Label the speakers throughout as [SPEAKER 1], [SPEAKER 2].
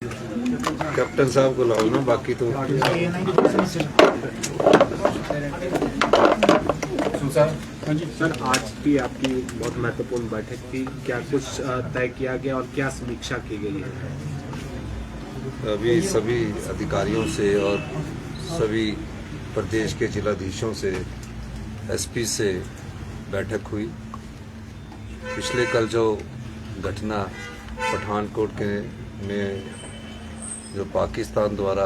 [SPEAKER 1] Captain साहब को लाओ ना, बाकी तो
[SPEAKER 2] सर आज की आपकी बहुत महत्वपूर्ण बैठक थी, क्या कुछ तय किया गया और क्या समीक्षा की गई है?
[SPEAKER 1] अभी सभी अधिकारियों से और सभी प्रदेश के जिलाधीशों से, एसपी से बैठक हुई। पिछले कल जो घटना पठानकोट के में जो पाकिस्तान द्वारा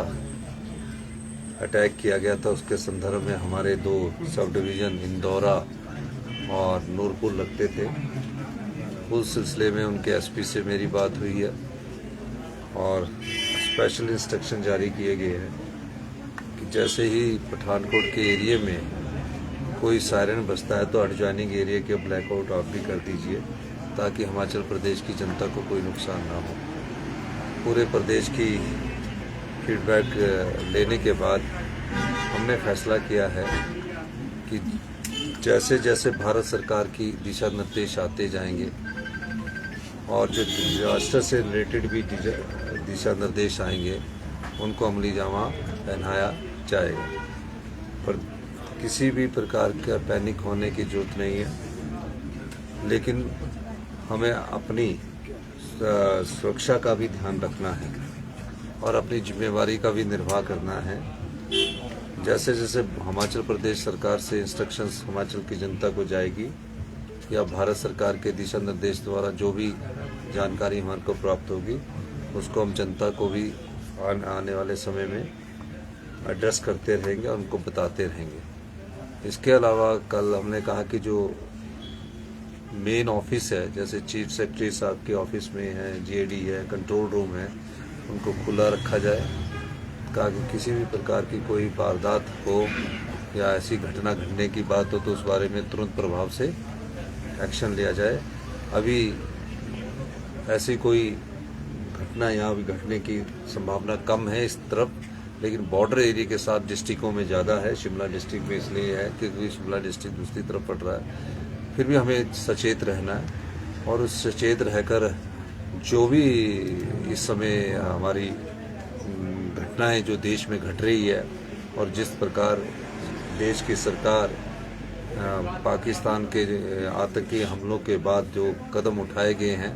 [SPEAKER 1] अटैक किया गया था, उसके संदर्भ में हमारे दो सब डिवीज़न इंदौरा और नूरपुर लगते थे। उस सिलसिले में उनके एसपी से मेरी बात हुई है और स्पेशल इंस्ट्रक्शन जारी किए गए हैं कि जैसे ही पठानकोट के एरिया में कोई सायरन बजता है तो एडजॉइनिंग एरिया के ब्लैकआउट ऑफ भी कर दीजिए, ताकि हिमाचल प्रदेश की जनता को कोई नुकसान ना हो। पूरे प्रदेश की फीडबैक लेने के बाद हमने फैसला किया है कि जैसे जैसे भारत सरकार की दिशा निर्देश आते जाएंगे और जो डिजास्टर से रिलेटेड भी दिशा निर्देश आएंगे, उनको अमली जामा पहनाया जाएगा। पर किसी भी प्रकार का पैनिक होने की जरूरत नहीं है, लेकिन हमें अपनी सुरक्षा का भी ध्यान रखना है और अपनी जिम्मेवारी का भी निर्वाह करना है। जैसे जैसे हिमाचल प्रदेश सरकार से इंस्ट्रक्शंस हिमाचल की जनता को जाएगी या भारत सरकार के दिशा निर्देश द्वारा जो भी जानकारी हमारे को प्राप्त होगी, उसको हम जनता को भी आने वाले समय में एड्रेस करते रहेंगे और उनको बताते रहेंगे। इसके अलावा कल हमने कहा कि जो मेन ऑफिस है, जैसे चीफ सेक्रेटरी साहब के ऑफिस में है, जीएडी है, कंट्रोल रूम है, उनको खुला रखा जाए ताकि किसी भी प्रकार की कोई वारदात हो या ऐसी घटना घटने की बात हो तो उस बारे में तुरंत प्रभाव से एक्शन लिया जाए। अभी ऐसी कोई घटना यहाँ भी घटने की संभावना कम है इस तरफ, लेकिन बॉर्डर एरिया के साथ डिस्ट्रिक्टों में ज़्यादा है। शिमला डिस्ट्रिक्ट में इसलिए है क्योंकि शिमला डिस्ट्रिक्ट दूसरी तरफ पड़ रहा है। फिर भी हमें सचेत रहना है और उस सचेत रहकर जो भी इस समय हमारी घटनाएं जो देश में घट रही है और जिस प्रकार देश की सरकार पाकिस्तान के आतंकी हमलों के बाद जो कदम उठाए गए हैं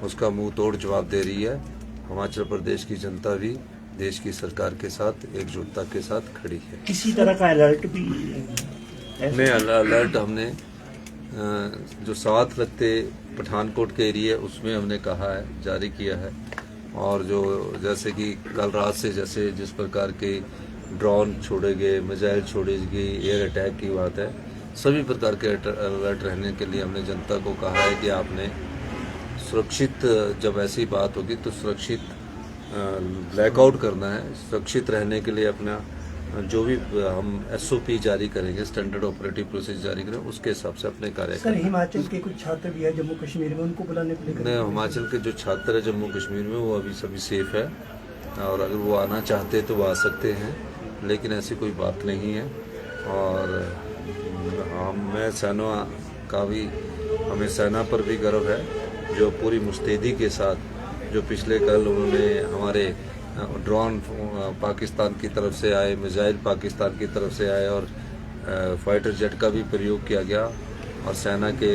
[SPEAKER 1] उसका मुंह तोड़ जवाब दे रही है। हिमाचल प्रदेश की जनता भी देश की सरकार के साथ एकजुटता के साथ खड़ी है।
[SPEAKER 3] किसी तरह का अलर्ट भी
[SPEAKER 1] नहीं, अलर्ट हमने जो साथ लगते पठानकोट के एरिया उसमें हमने कहा है, जारी किया है। और जो जैसे कि कल रात से जैसे जिस प्रकार के ड्रोन छोड़े गए, मिसाइल छोड़ी गई, एयर अटैक की बात है, सभी प्रकार के अलर्ट रहने के लिए हमने जनता को कहा है कि आपने सुरक्षित, जब ऐसी बात होगी तो सुरक्षित ब्लैकआउट करना है। सुरक्षित रहने के लिए अपना जो भी हम एसओपी जारी करेंगे, स्टैंडर्ड ऑपरेटिव प्रोसेस जारी करेंगे, उसके हिसाब से अपने कार्य
[SPEAKER 3] सर, हिमाचल के कुछ छात्र भी है जम्मू कश्मीर में, उनको बुलाने के लिए
[SPEAKER 1] नहीं, हिमाचल के जो छात्र है जम्मू कश्मीर में वो अभी सभी सेफ है और अगर वो आना चाहते तो वो आ सकते हैं, लेकिन ऐसी कोई बात नहीं है। और मैं सेना का भी, हमें सेना पर भी गर्व है जो पूरी मुस्तैदी के साथ जो पिछले कल उन्होंने हमारे ड्रोन पाकिस्तान की तरफ से आए, मिसाइल पाकिस्तान की तरफ से आए और फाइटर जेट का भी प्रयोग किया गया और सेना के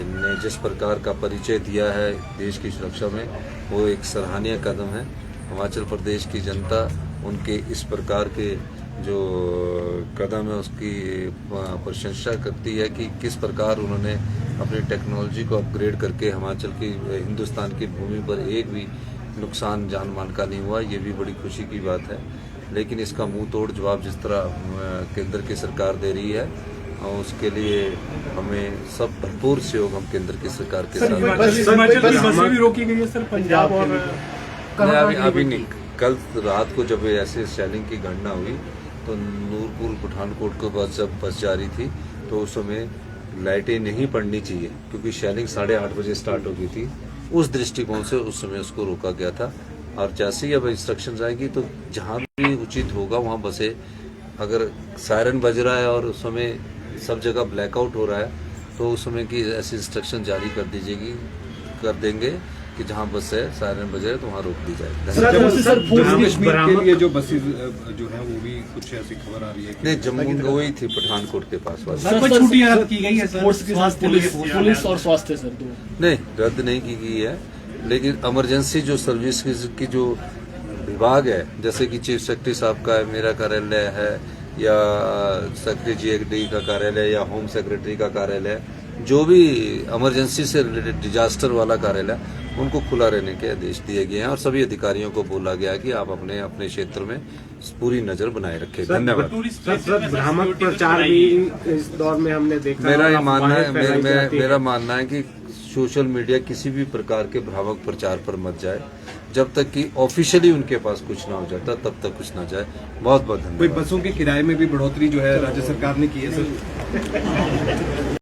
[SPEAKER 1] ने जिस प्रकार का परिचय दिया है देश की सुरक्षा में, वो एक सराहनीय कदम है। हिमाचल प्रदेश की जनता उनके इस प्रकार के जो कदम है उसकी प्रशंसा करती है कि किस प्रकार उन्होंने अपनी टेक्नोलॉजी को अपग्रेड करके हिमाचल की, हिंदुस्तान की भूमि पर एक भी नुकसान जान माल का नहीं हुआ। ये भी बड़ी खुशी की बात है, लेकिन इसका मुंह तोड़ जवाब जिस तरह केंद्र की सरकार दे रही है और उसके लिए हमें सब भरपूर सहयोग हम केंद्र की सरकार के साथ
[SPEAKER 2] भी रोकी गई है सर, पंजाब और
[SPEAKER 1] अभी नहीं। कल रात को जब ऐसे शेलिंग की घटना हुई तो नूरपुर पठानकोट को बस जब बस जा रही थी तो उस समय लाइटें नहीं पड़नी चाहिए क्योंकि शेलिंग 8:30 बजे स्टार्ट हो गई थी। उस दृष्टिकोण से उस समय उसको रोका गया था। और जैसे ही अब इंस्ट्रक्शंस आएगी तो जहाँ भी उचित होगा वहाँ बसे, अगर सायरन बज रहा है और उस समय सब जगह ब्लैकआउट हो रहा है तो उस समय की ऐसी इंस्ट्रक्शन जारी कर देंगे कि जहां बस है सायरन बजे तो वहां रोक दी जाए।
[SPEAKER 3] सर, सर,
[SPEAKER 4] जम्मू कश्मीर के
[SPEAKER 2] बरामद-
[SPEAKER 4] लिए जो बसेज जो है वो भी कुछ ऐसी खबर आ रही है कि
[SPEAKER 1] नहीं, जम्मू वही थी पठानकोट के पास वाली।
[SPEAKER 5] सर कोई छुट्टियां रद्द की गई है सर
[SPEAKER 3] फोर्स के साथ पुलिस और स्वास्थ्य सर दो
[SPEAKER 1] नहीं, रद्द नहीं की गई है, लेकिन इमरजेंसी जो सर्विस की जो विभाग है, जैसे कि चीफ सेक्रेटरी साहब का है, मेरा कार्यालय है, या सेक्रेटरी जीएडी का कार्यालय, या होम सेक्रेटरी का कार्यालय, जो भी इमरजेंसी से रिलेटेड डिजास्टर वाला कार्यालय, उनको खुला रहने के आदेश दिए गए हैं और सभी अधिकारियों को बोला गया है कि आप अपने अपने क्षेत्र में पूरी नजर बनाए रखें। धन्यवाद।
[SPEAKER 2] सर भ्रामक प्रचार भी इस दौर में हमने देखा है
[SPEAKER 1] मेरा
[SPEAKER 2] और
[SPEAKER 1] ये मानना है,
[SPEAKER 2] अफवाहें फैलाई जाती हैं।
[SPEAKER 1] मेरा मानना है कि सोशल मीडिया किसी भी प्रकार के भ्रामक प्रचार पर मत जाए, जब तक कि ऑफिशियली उनके पास कुछ ना हो जाता तब तक कुछ ना जाए। बहुत बहुत
[SPEAKER 4] कोई
[SPEAKER 1] धन्यवाद।
[SPEAKER 4] बसों के किराए में भी बढ़ोतरी जो है राज्य सरकार ने की है सर।